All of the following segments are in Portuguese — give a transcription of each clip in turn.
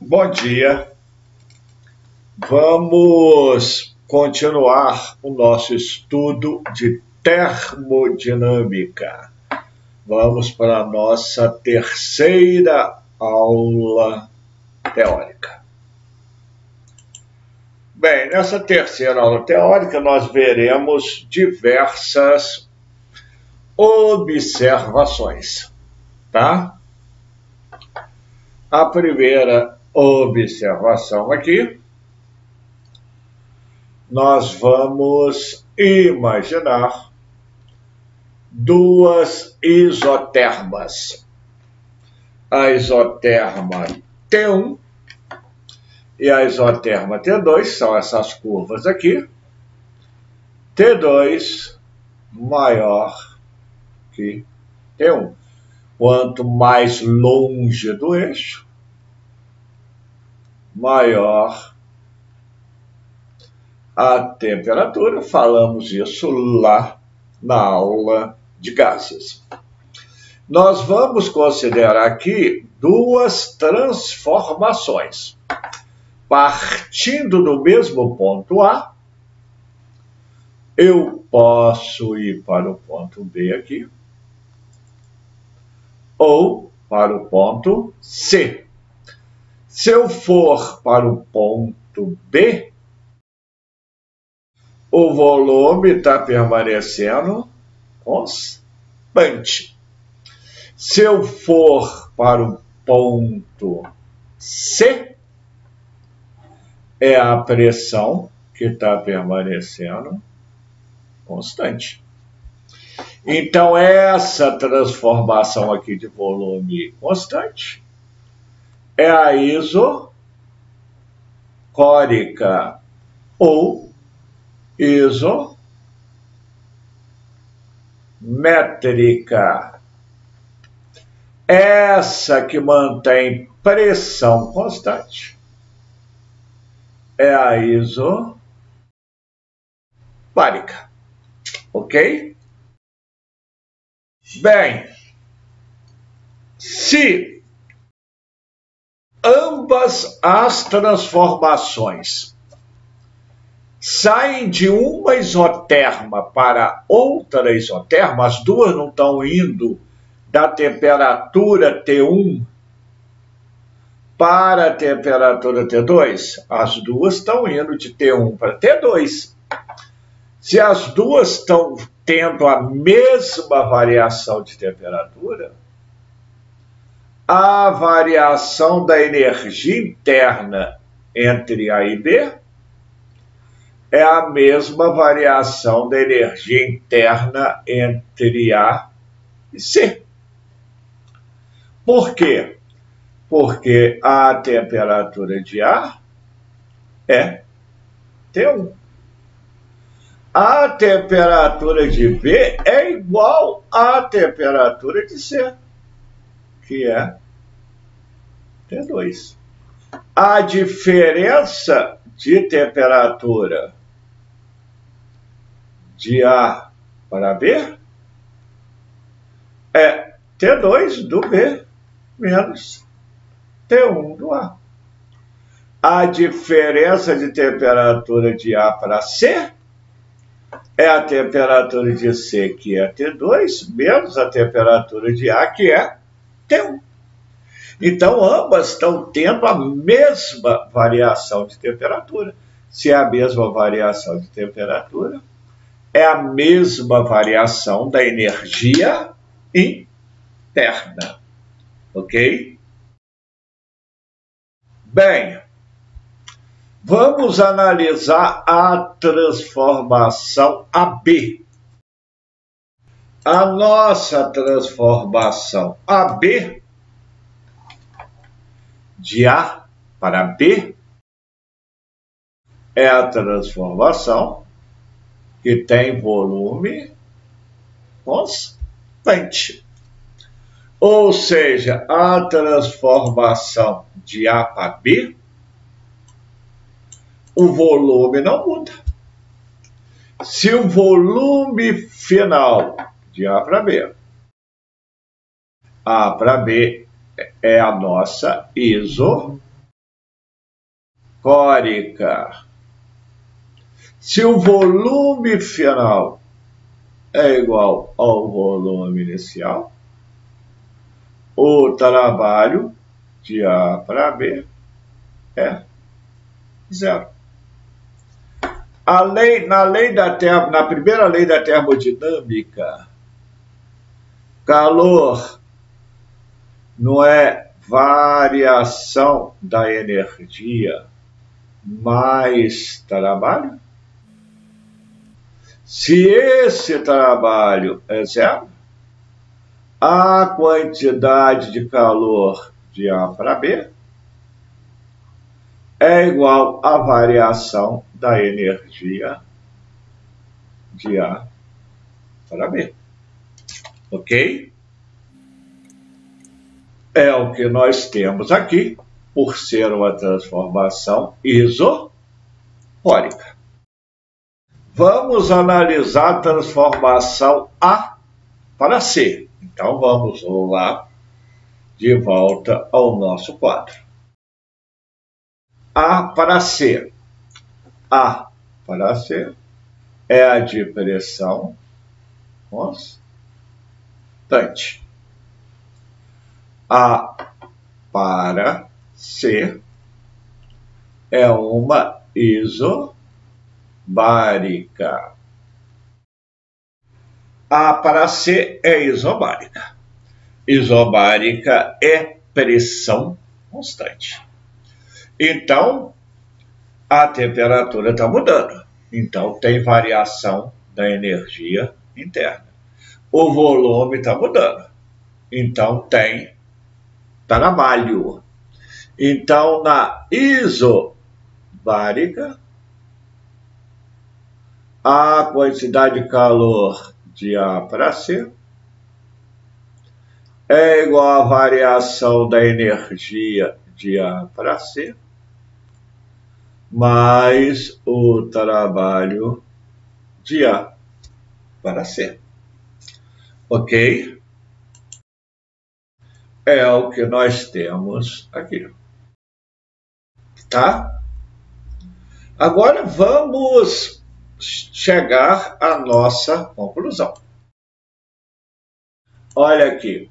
Bom dia. Vamos continuar o nosso estudo de termodinâmica. Vamos para a nossa terceira aula teórica. Bem, nessa terceira aula teórica nós veremos diversas observações, tá? A primeira observação aqui, nós vamos imaginar duas isotermas. A isoterma T1 e a isoterma T2, são essas curvas aqui. T2 maior que T1. Quanto mais longe do eixo, maior a temperatura. Falamos isso lá na aula de gases. Nós vamos considerar aqui duas transformações. Partindo do mesmo ponto A, eu posso ir para o ponto B aqui, ou para o ponto C. Se eu for para o ponto B, o volume está permanecendo constante. Se eu for para o ponto C, é a pressão que está permanecendo constante. Então, essa transformação aqui de volume constante é a isocórica ou isométrica. Essa que mantém pressão constante é a isobárica. Ok? Bem, se ambas as transformações saem de uma isoterma para outra isoterma, as duas não estão indo da temperatura T1 para a temperatura T2, as duas estão indo de T1 para T2. Se as duas estão tendo a mesma variação de temperatura, a variação da energia interna entre A e B é a mesma variação da energia interna entre A e C. Por quê? Porque a temperatura de A é T1. A temperatura de B é igual à temperatura de C, que é T2. A diferença de temperatura de A para B é T2 do B menos T1 do A. A diferença de temperatura de A para C é a temperatura de C, que é T2, menos a temperatura de A, que é T1. Então, ambas estão tendo a mesma variação de temperatura. Se é a mesma variação de temperatura, é a mesma variação da energia interna. Ok? Bem, vamos analisar a transformação AB. A nossa transformação AB, de A para B, é a transformação que tem volume constante. Ou seja, a transformação de A para B, o volume não muda. Se o volume final de A para B é a nossa isoterma. córica. Se o volume final é igual ao volume inicial, o trabalho de A para B é zero. Na primeira lei da termodinâmica, calor não é variação da energia mais trabalho? Se esse trabalho é zero, a quantidade de calor de A para B é igual à variação da energia de A para B. Ok? É o que nós temos aqui, por ser uma transformação isocórica. Vamos analisar a transformação A para C. Então, vamos lá de volta ao nosso quadro. A para C. A para C é a de pressão constante. A para C é uma isobárica. A para C é isobárica. Isobárica é pressão constante. Então, a temperatura está mudando. Então, tem variação da energia interna. O volume está mudando. Então, tem trabalho. Então, na isobárica, a quantidade de calor de A para C é igual à variação da energia de A para C mais o trabalho de A para C. Ok? É o que nós temos aqui. Tá? Agora vamos chegar à nossa conclusão. Olha aqui.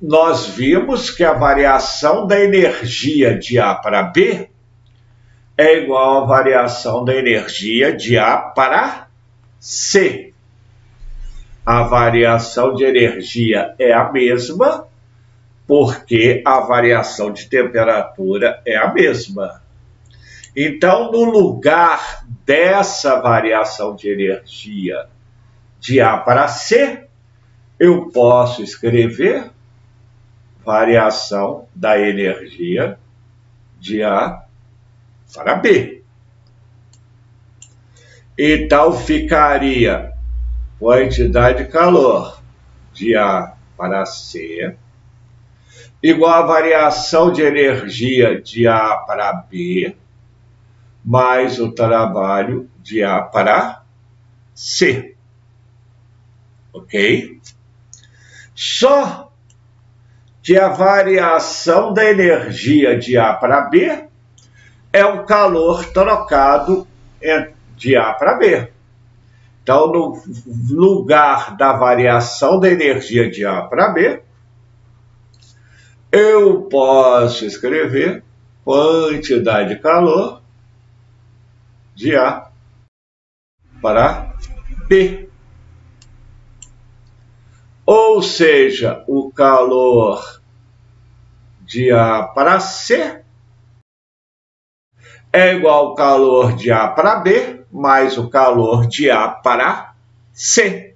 Nós vimos que a variação da energia de A para B é igual à variação da energia de A para C. A variação de energia é a mesma, porque a variação de temperatura é a mesma. Então, no lugar dessa variação de energia de A para C, eu posso escrever variação da energia de A para B. Então, ficaria quantidade de calor de A para C igual à variação de energia de A para B mais o trabalho de A para C. Ok? Só que a variação da energia de A para B é o calor trocado de A para B. Então, no lugar da variação da energia de A para B, eu posso escrever quantidade de calor de A para B. Ou seja, o calor de A para C é igual ao calor de A para B mais o calor de A para C.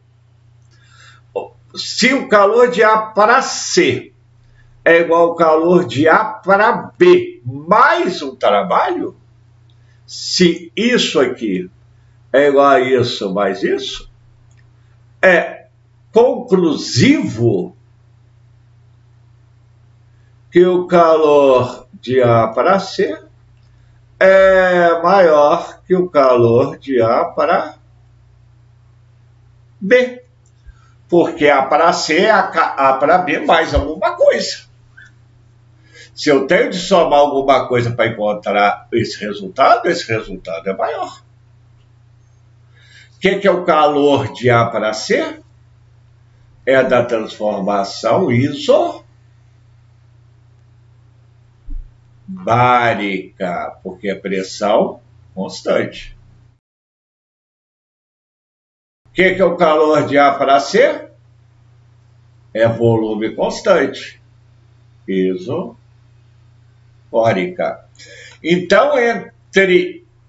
Se o calor de A para C é igual ao calor de A para B mais um trabalho, se isso aqui é igual a isso mais isso, é conclusivo que o calor de A para C é maior que o calor de A para B. Porque A para C é A para B mais alguma coisa. Se eu tenho de somar alguma coisa para encontrar esse resultado é maior. O que é o calor de A para C? É da transformação isobárica, porque é pressão constante. O que é o calor de A para C? É volume constante, isobárica. Então,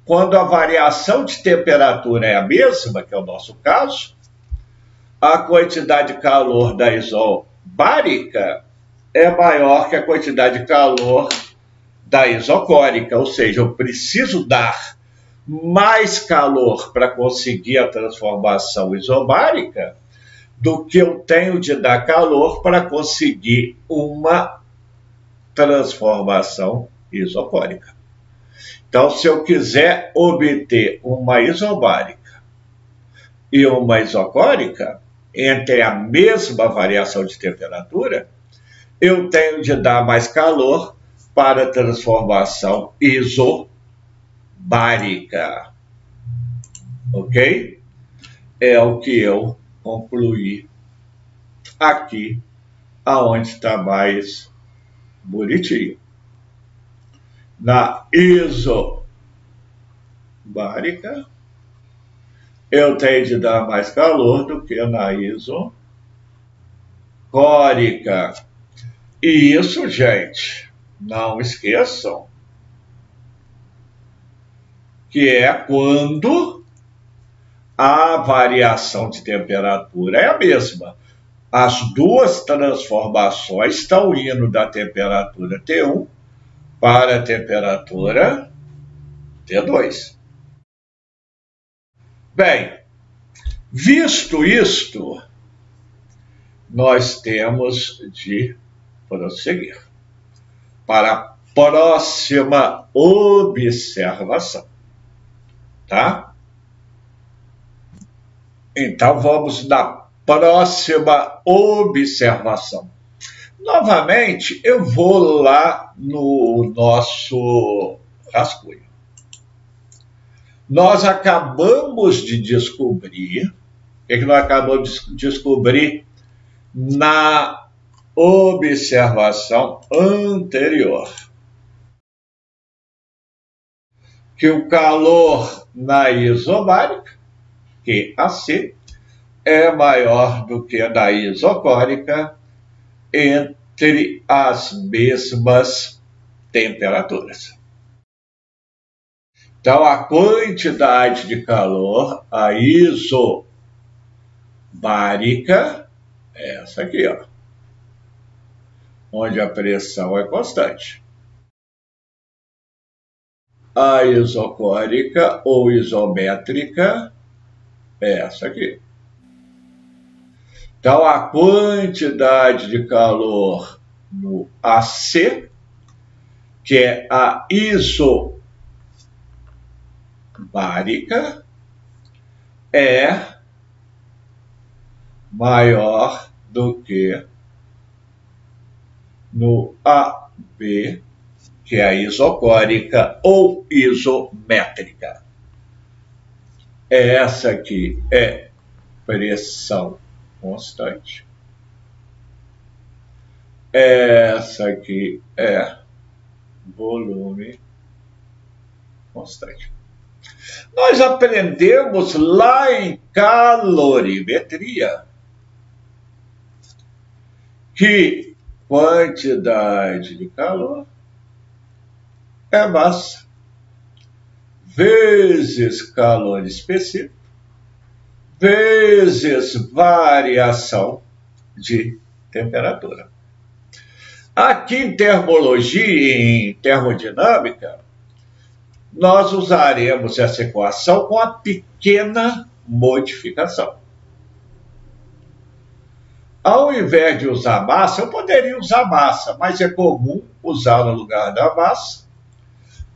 quando a variação de temperatura é a mesma, que é o nosso caso, a quantidade de calor da isobárica é maior que a quantidade de calor da isocórica, ou seja, eu preciso dar mais calor para conseguir a transformação isobárica do que eu tenho de dar calor para conseguir uma transformação isocórica. Então, se eu quiser obter uma isobárica e uma isocórica, entre a mesma variação de temperatura, eu tenho de dar mais calor para a transformação isobárica. Ok? É o que eu concluí aqui, aonde está mais bonitinho. Na isobárica, eu tenho de dar mais calor do que na isocórica. E isso, gente, não esqueçam, que é quando a variação de temperatura é a mesma. As duas transformações estão indo da temperatura T1 para a temperatura T2. Bem, visto isto, nós temos de prosseguir para a próxima observação, tá? Então, vamos na próxima observação. Novamente, eu vou lá no nosso rascunho. Nós acabamos de descobrir, o que nós acabamos de descobrir na observação anterior? Que o calor na isobárica, QAC, é maior do que a da isocórica entre as mesmas temperaturas. Então, a quantidade de calor, a isobárica, é essa aqui, ó, onde a pressão é constante. A isocórica ou isométrica é essa aqui. Então, a quantidade de calor no AC, que é a isobárica, é maior do que no AB, que é a isocórica ou isométrica. Essa aqui é pressão constante. Essa aqui é volume constante. Nós aprendemos lá em calorimetria que quantidade de calor é massa vezes calor específico vezes variação de temperatura. Aqui em termologia e em termodinâmica, nós usaremos essa equação com uma pequena modificação. Ao invés de usar massa, eu poderia usar massa, mas é comum usar no lugar da massa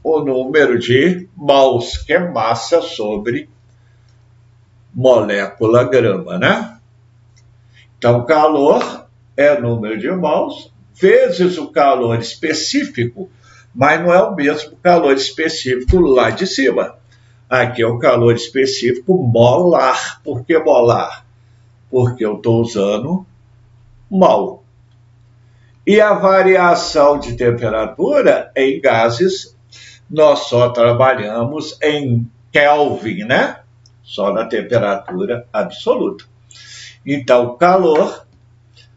o número de mols, que é massa sobre molécula grama, né? Então, calor é número de mols vezes o calor específico, mas não é o mesmo calor específico lá de cima. Aqui é o calor específico molar. Por que molar? Porque eu estou usando mol. E a variação de temperatura em gases, nós só trabalhamos em Kelvin, né? Só na temperatura absoluta. Então, calor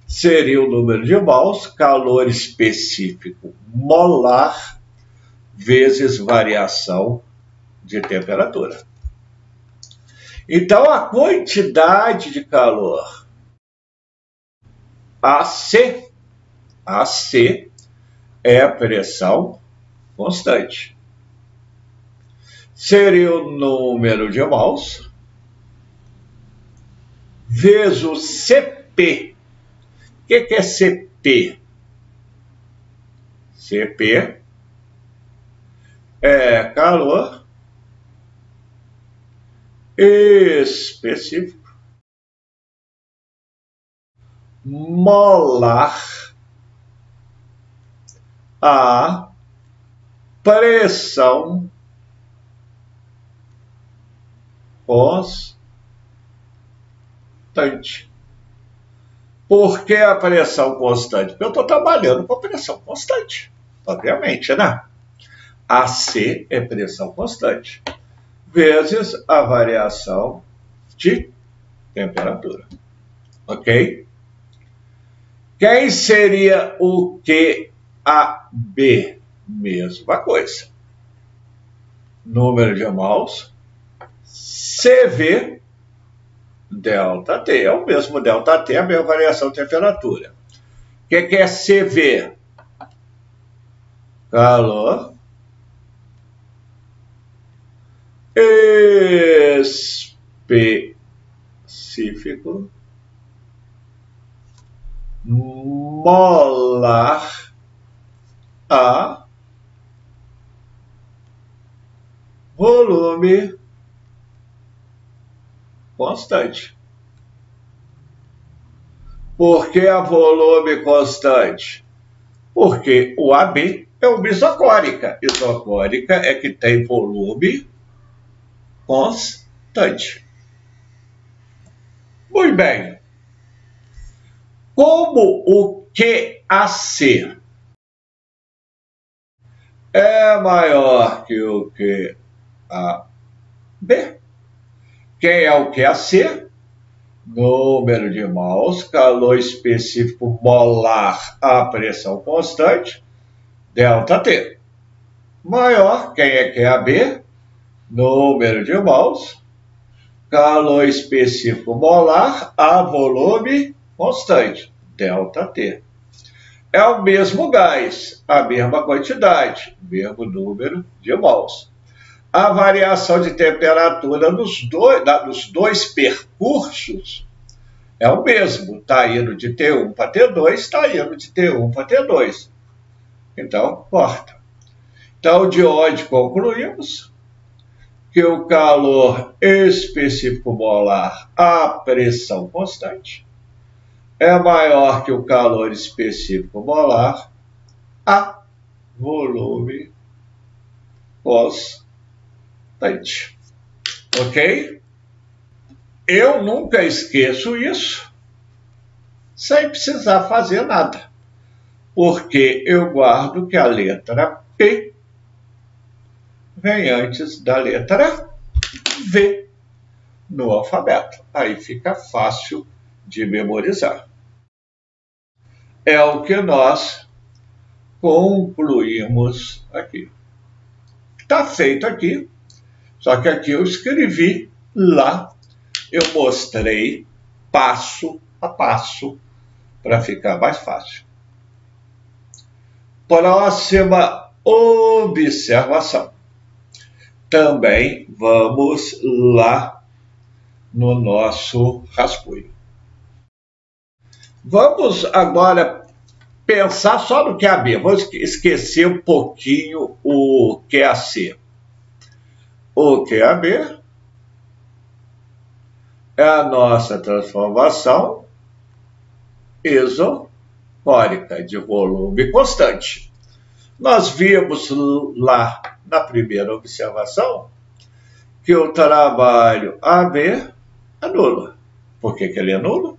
seria o número de mols, calor específico molar, vezes variação de temperatura. Então, a quantidade de calor AC é a pressão constante. Seria o número de mols vezes o CP. O que é CP? CP é calor específico molar a pressão constante. Por que a pressão constante? Porque eu estou trabalhando com a pressão constante, obviamente, né? AC é pressão constante, vezes a variação de temperatura. Ok? Quem seria o QAB? Mesma coisa. Número de mols, CV, ΔT. É o mesmo ΔT, a mesma variação de temperatura. O que é CV? Calor específico molar a volume constante. Por que a volume constante? Porque o AB é uma isocórica. Isocórica é que tem volume constante. Muito bem. Como o QAC é maior que o QAB, quem é o QAC? Número de mols, calor específico molar a pressão constante, ΔT. Maior, quem é QAB? Número de mols, calor específico molar a volume constante, ΔT. É o mesmo gás, a mesma quantidade, mesmo número de mols. A variação de temperatura nos dois percursos é o mesmo. Está indo de T1 para T2, está indo de T1 para T2. Então, corta. Então, de onde concluímos que o calor específico molar a pressão constante é maior que o calor específico molar a volume constante. Ok? Eu nunca esqueço isso sem precisar fazer nada, porque eu guardo que a letra P vem antes da letra V no alfabeto. Aí fica fácil de memorizar. É o que nós concluímos aqui. Está feito aqui, só que aqui eu escrevi, lá eu mostrei passo a passo para ficar mais fácil. Próxima observação. Também vamos lá no nosso rascunho. Vamos agora pensar só no QAB. Vou esquecer um pouquinho o QAC. O QAB é a nossa transformação isocártica. isocórica de volume constante. Nós vimos lá na primeira observação que o trabalho AB é nulo. Por que ele é nulo?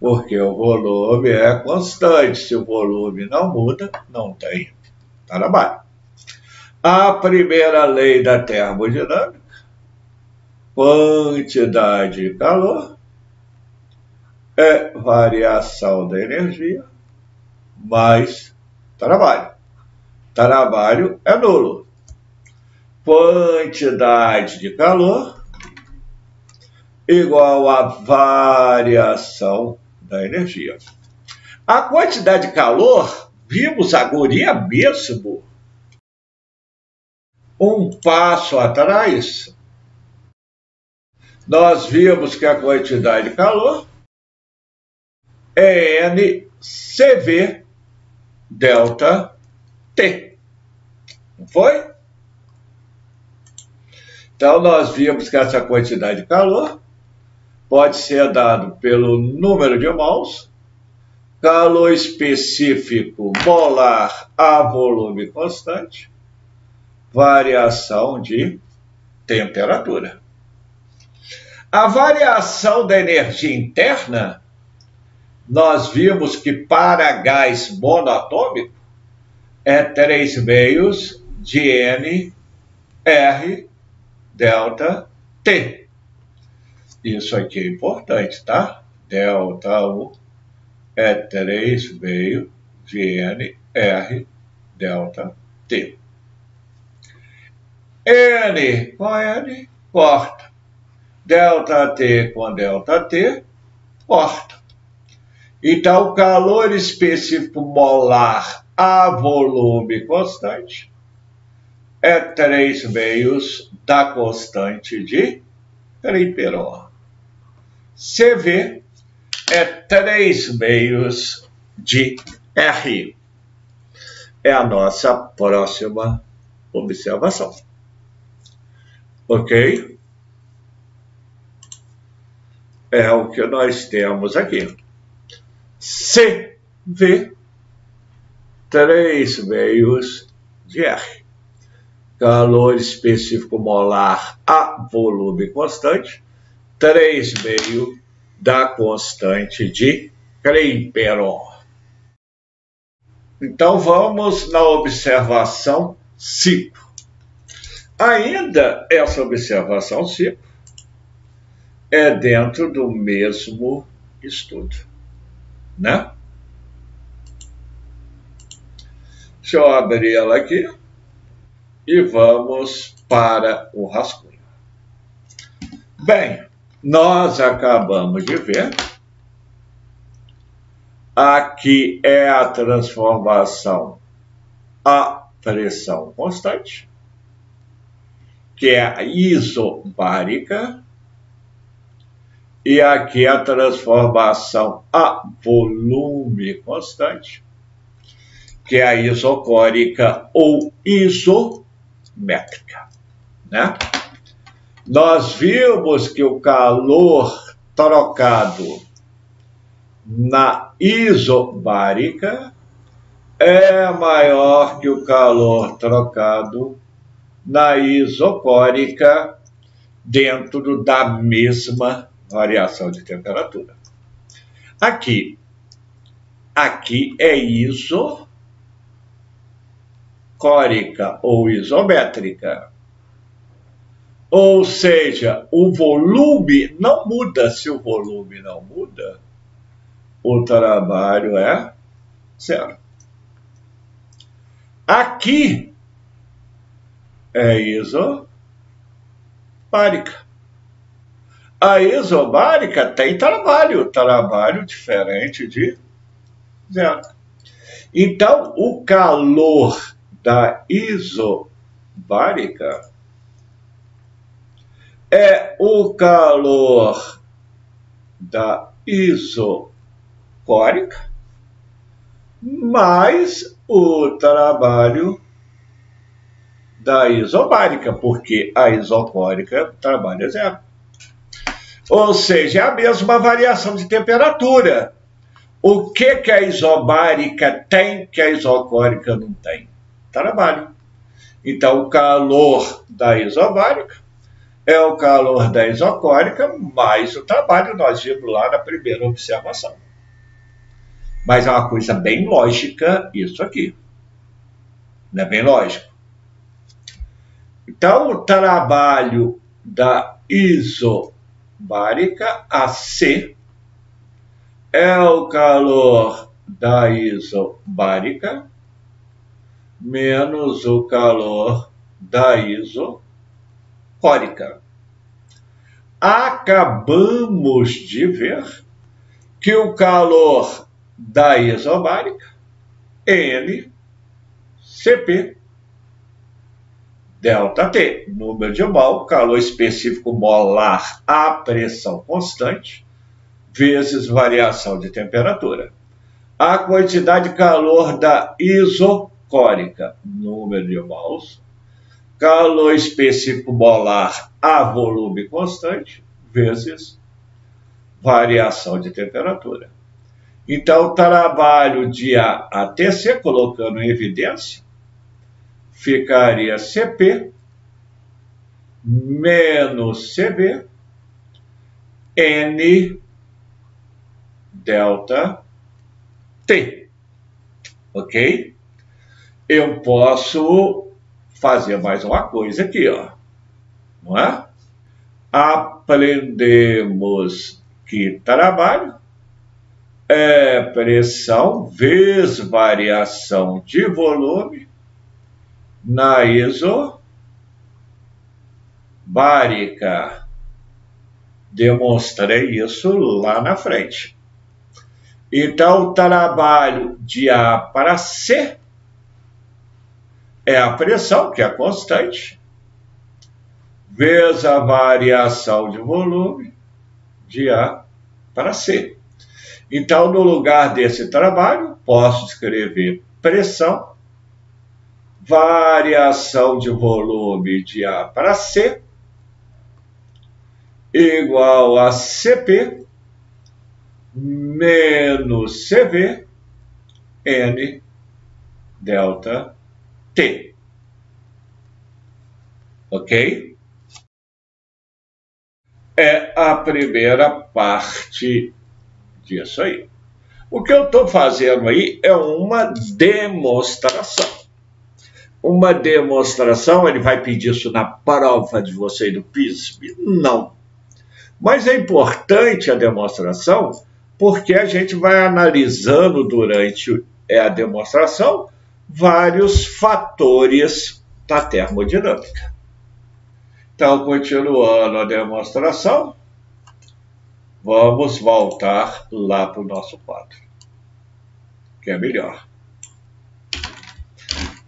Porque o volume é constante. Se o volume não muda, não tem trabalho. A primeira lei da termodinâmica, quantidade de calor é variação da energia mais trabalho. Trabalho é nulo. Quantidade de calor igual a variação da energia. A quantidade de calor, vimos agora mesmo, um passo atrás, nós vimos que a quantidade de calor é NCV delta T. Não foi? Então, nós vimos que essa quantidade de calor pode ser dado pelo número de mols, calor específico molar a volume constante, variação de temperatura. A variação da energia interna, nós vimos que para gás monoatômico é 3 meios de N R delta T. Isso aqui é importante, tá? Delta U é 3 meio de N R delta T. N com N, corta. Delta T com delta T, corta. Então, o calor específico molar a volume constante é 3 meios da constante de Clapeyron. CV é 3 meios de R. É a nossa próxima observação. Ok? É o que nós temos aqui. CV, 3 meios de R. Calor específico molar a volume constante, 3 meios da constante de Clapeyron. Então, vamos na observação 5. Ainda essa observação 5 é dentro do mesmo estudo, né? Deixa eu abrir ela aqui e vamos para o rascunho. Bem, nós acabamos de ver. Aqui é a transformação a pressão constante, que é a isobárica. E aqui a transformação a volume constante, que é a isocórica ou isométrica, né? Nós vimos que o calor trocado na isobárica é maior que o calor trocado na isocórica dentro da mesma variação de temperatura. Aqui é isocórica ou isométrica. Ou seja, o volume não muda. Se o volume não muda, o trabalho é zero. Aqui é isobárica. A isobárica tem trabalho diferente de zero. Então, o calor da isobárica é o calor da isocórica mais o trabalho da isobárica, porque a isocórica trabalha zero. Ou seja, é a mesma variação de temperatura. O que a isobárica tem que a isocórica não tem? Trabalho. Então, o calor da isobárica é o calor da isocórica mais o trabalho, nós vimos lá na primeira observação. Mas é uma coisa bem lógica isso aqui. Não é bem lógico? Então, o trabalho da isobárica, AC, é o calor da isobárica menos o calor da isocórica. Acabamos de ver que o calor da isobárica, NCP, ΔT, número de mol, calor específico molar a pressão constante, vezes variação de temperatura. A quantidade de calor da isocórica, número de mols, calor específico molar a volume constante, vezes variação de temperatura. Então, o trabalho de A até C, colocando em evidência, ficaria CP menos CB N delta T. Ok? Eu posso fazer mais uma coisa aqui, ó. Não é? Aprendemos que trabalho é pressão vezes variação de volume na isobárica. Demonstrei isso lá na frente. Então, o trabalho de A para C é a pressão, que é constante, vezes a variação de volume de A para C. Então, no lugar desse trabalho, posso escrever pressão, variação de volume de A para C, igual a CP menos CV N delta T. Ok? É a primeira parte disso aí. O que eu estou fazendo aí é uma demonstração. Uma demonstração, ele vai pedir isso na prova de vocês do PISP? Não. Mas é importante a demonstração, porque a gente vai analisando durante a demonstração vários fatores da termodinâmica. Então, continuando a demonstração, vamos voltar lá para o nosso quadro, que é melhor.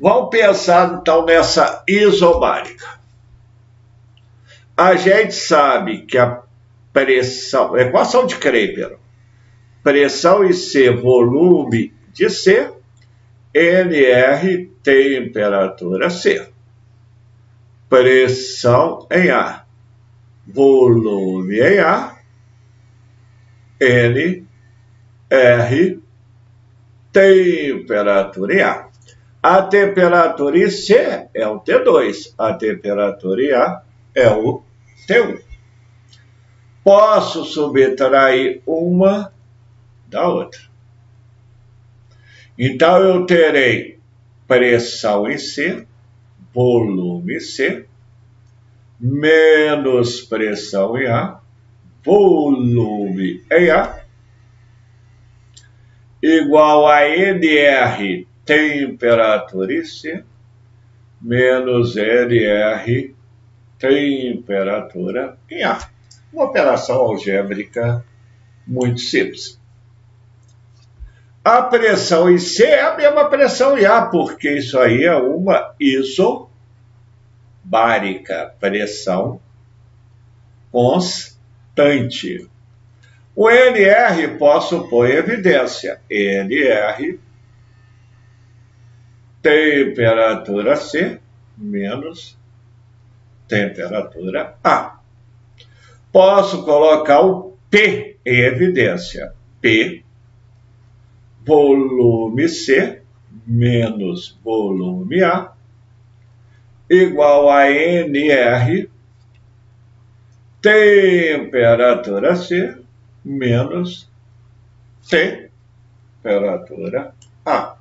Vamos pensar, então, nessa isobárica. A gente sabe que a pressão, equação de Kreiper, pressão em C, volume de C, NR, temperatura C. Pressão em A, volume em A, NR, temperatura em A. A temperatura em C é o T2, a temperatura em A é o T1. Posso subtrair uma da outra. Então, eu terei pressão em C, volume C, menos pressão em A, volume em A, igual a NR, temperatura em C, menos NR, temperatura em A. Uma operação algébrica muito simples. A pressão em C é a mesma pressão em A, porque isso aí é uma isobárica, pressão constante. O NR posso pôr em evidência. NR, temperatura C, menos temperatura A. Posso colocar o P em evidência. P volume C menos volume A igual a NR temperatura C menos temperatura A.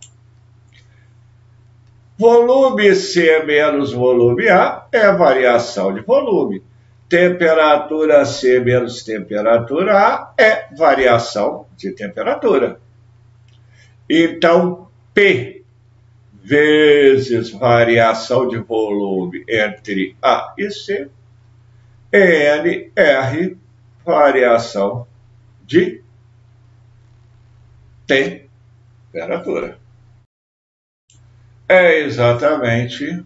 Volume C menos volume A é variação de volume. Temperatura C menos temperatura A é variação de temperatura. Então, P vezes variação de volume entre A e C, NR, variação de temperatura. É exatamente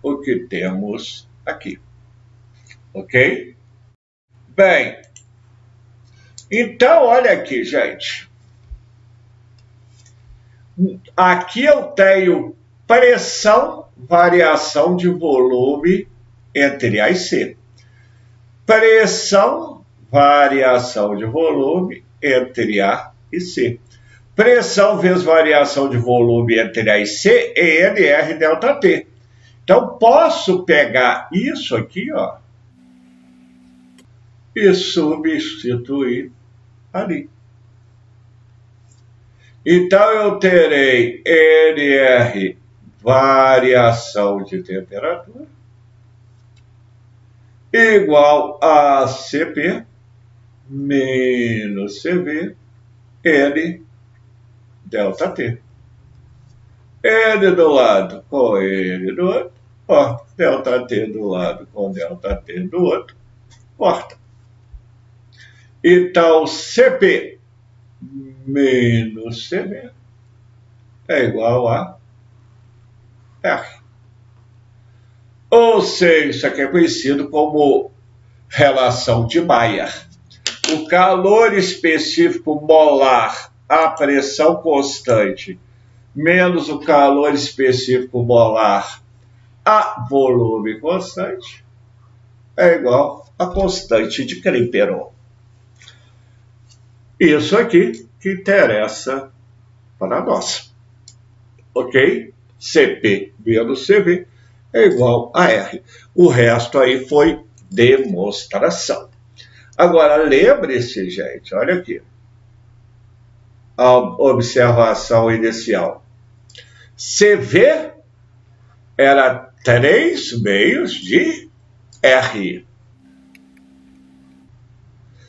o que temos aqui. Ok? Bem, então olha aqui, gente. Aqui eu tenho pressão, variação de volume entre A e C. Pressão, variação de volume entre A e C. Pressão vezes variação de volume entre A e C é NR delta T. Então, posso pegar isso aqui, ó, e substituir ali. Então, eu terei NR, variação de temperatura, igual a CP menos CV, N delta T. N do lado com N do outro, ó, delta T do lado com delta T do outro, corta. Então, CP menos CV é igual a R. Ou seja, isso aqui é conhecido como relação de Mayer. O calor específico molar à pressão constante menos o calor específico molar a volume constante é igual a constante de Clapeyron. Isso aqui que interessa para nós. Ok? CP menos CV é igual a R. O resto aí foi demonstração. Agora, lembre-se, gente, olha aqui. A observação inicial. CV era 3 meios de R.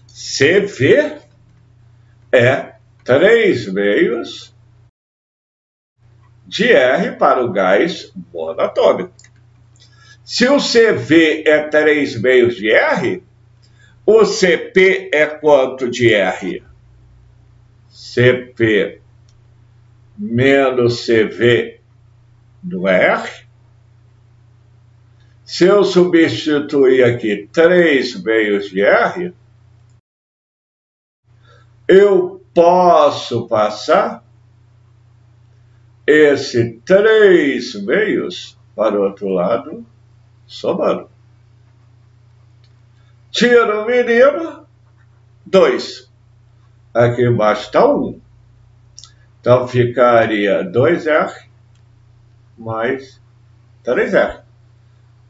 CV é 3 meios de R para o gás monatômico. Se o CV é 3 meios de R, o CP é quanto de R? CP menos CV do R. Se eu substituir aqui 3 meios de R, eu posso passar esse 3 meios para o outro lado, somando. Tira o menino, 2. Aqui embaixo está 1. Então, ficaria 2R mais 3R.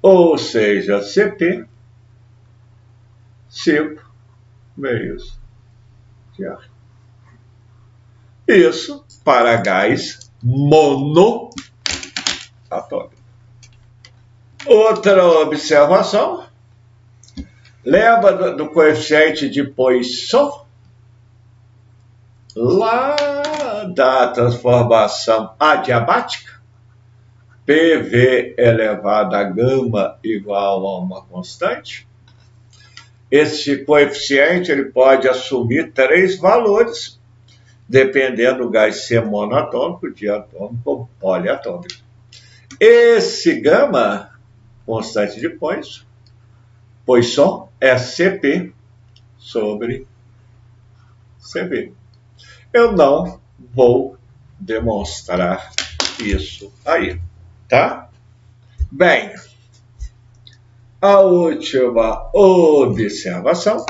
Ou seja, CP, 5 meios de R. Isso para gás monoatômico. Outra observação. Lembra do coeficiente de Poisson? Lá da transformação adiabática? PV elevado a gama igual a uma constante. Esse coeficiente ele pode assumir 3 valores, dependendo do gás ser monoatômico, diatômico ou poliatômico. Esse gama, constante de Poisson, é CP sobre CV. Eu não vou demonstrar isso aí, tá? Bem, a última observação.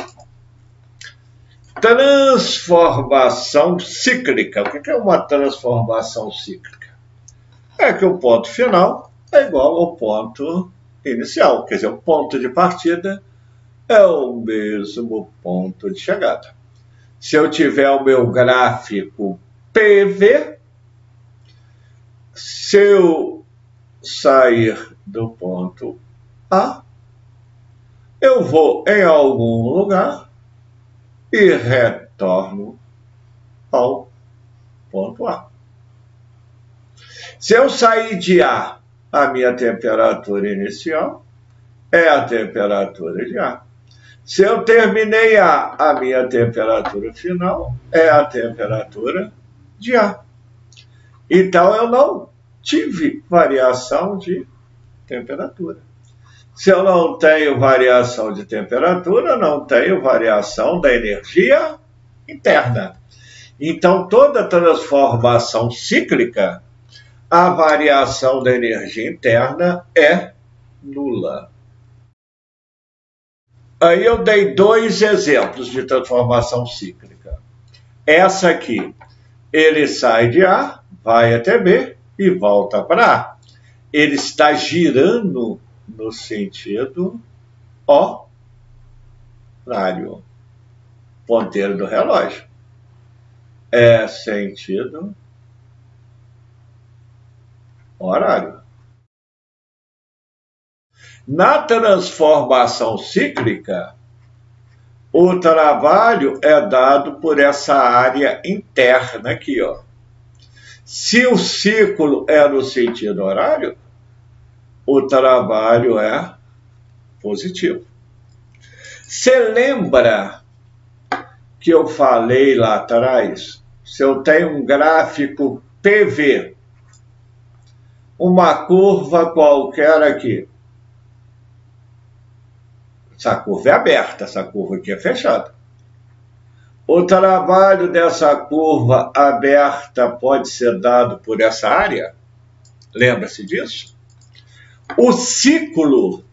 transformação cíclica. O que é uma transformação cíclica? É que o ponto final é igual ao ponto inicial, quer dizer, o ponto de partida é o mesmo ponto de chegada. Se eu tiver o meu gráfico PV, se eu sair do ponto A, eu vou em algum lugar e retorno ao ponto A. Se eu sair de A, a minha temperatura inicial é a temperatura de A. Se eu terminei A, a minha temperatura final é a temperatura de A. Então, eu não tive variação de temperatura. Se eu não tenho variação de temperatura, não tenho variação da energia interna. Então, toda transformação cíclica, a variação da energia interna é nula. Aí eu dei 2 exemplos de transformação cíclica. Essa aqui, ele sai de A, vai até B e volta para A. Ele está girando no sentido horário. Ponteiro do relógio. É sentido horário. Na transformação cíclica, o trabalho é dado por essa área interna aqui, ó. Se o ciclo é no sentido horário, o trabalho é positivo. Você lembra que eu falei lá atrás? Se eu tenho um gráfico PV, uma curva qualquer aqui, essa curva é aberta, essa curva aqui é fechada. O trabalho dessa curva aberta pode ser dado por essa área? Lembra-se disso? O ciclo,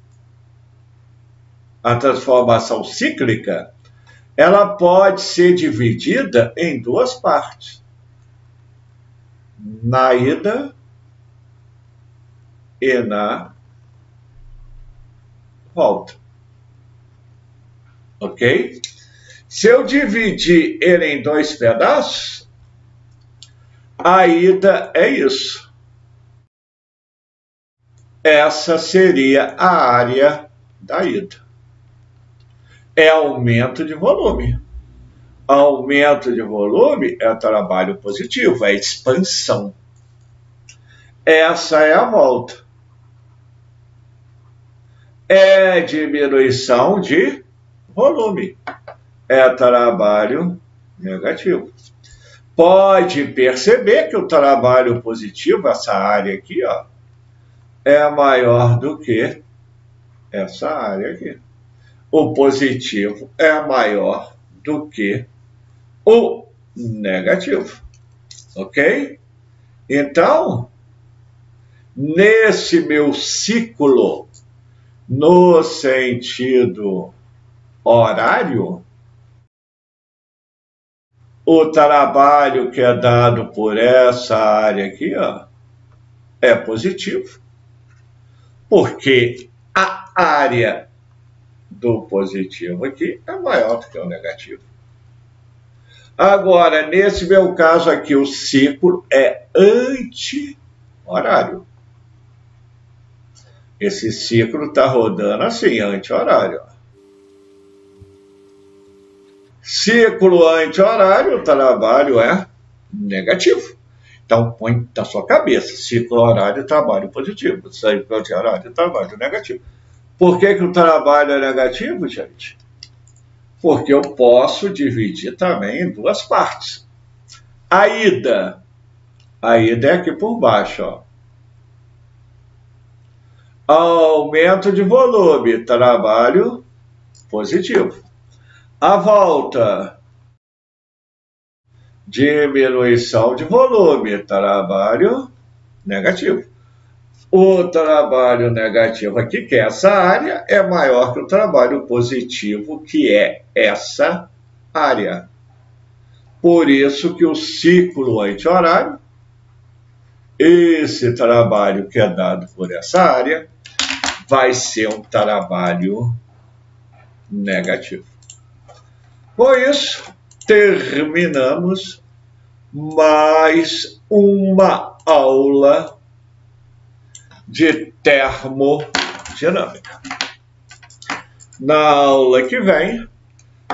a transformação cíclica, ela pode ser dividida em 2 partes. Na ida e na volta. Ok? Se eu dividir ele em 2 pedaços, a ida é isso. Essa seria a área da ida. É aumento de volume. Aumento de volume é trabalho positivo, é expansão. Essa é a volta. É diminuição de volume. É trabalho negativo. Pode perceber que o trabalho positivo, essa área aqui, ó, é maior do que essa área aqui. O positivo é maior do que o negativo. Ok? Então, nesse meu ciclo, no sentido horário, o trabalho que é dado por essa área aqui, ó, é positivo. Porque a área do positivo aqui é maior do que o negativo. Agora, nesse meu caso aqui, o ciclo é anti-horário. Esse ciclo está rodando assim, anti-horário. Ciclo anti-horário, o trabalho é negativo. Então, põe na sua cabeça, ciclo horário, trabalho positivo. Ciclo anti-horário, trabalho negativo. Por que o trabalho é negativo, gente? Porque eu posso dividir também em 2 partes. A ida é aqui por baixo, ó. Aumento de volume, trabalho positivo. A volta, diminuição de volume, trabalho negativo. O trabalho negativo aqui, que é essa área, é maior que o trabalho positivo, que é essa área. Por isso que o ciclo anti-horário, esse trabalho que é dado por essa área, vai ser um trabalho negativo. Com isso, terminamos mais uma aula de termodinâmica. Na aula que vem,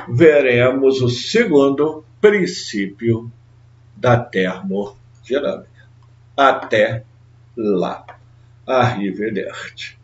veremos o segundo princípio da termodinâmica. Até lá. Arrivederci.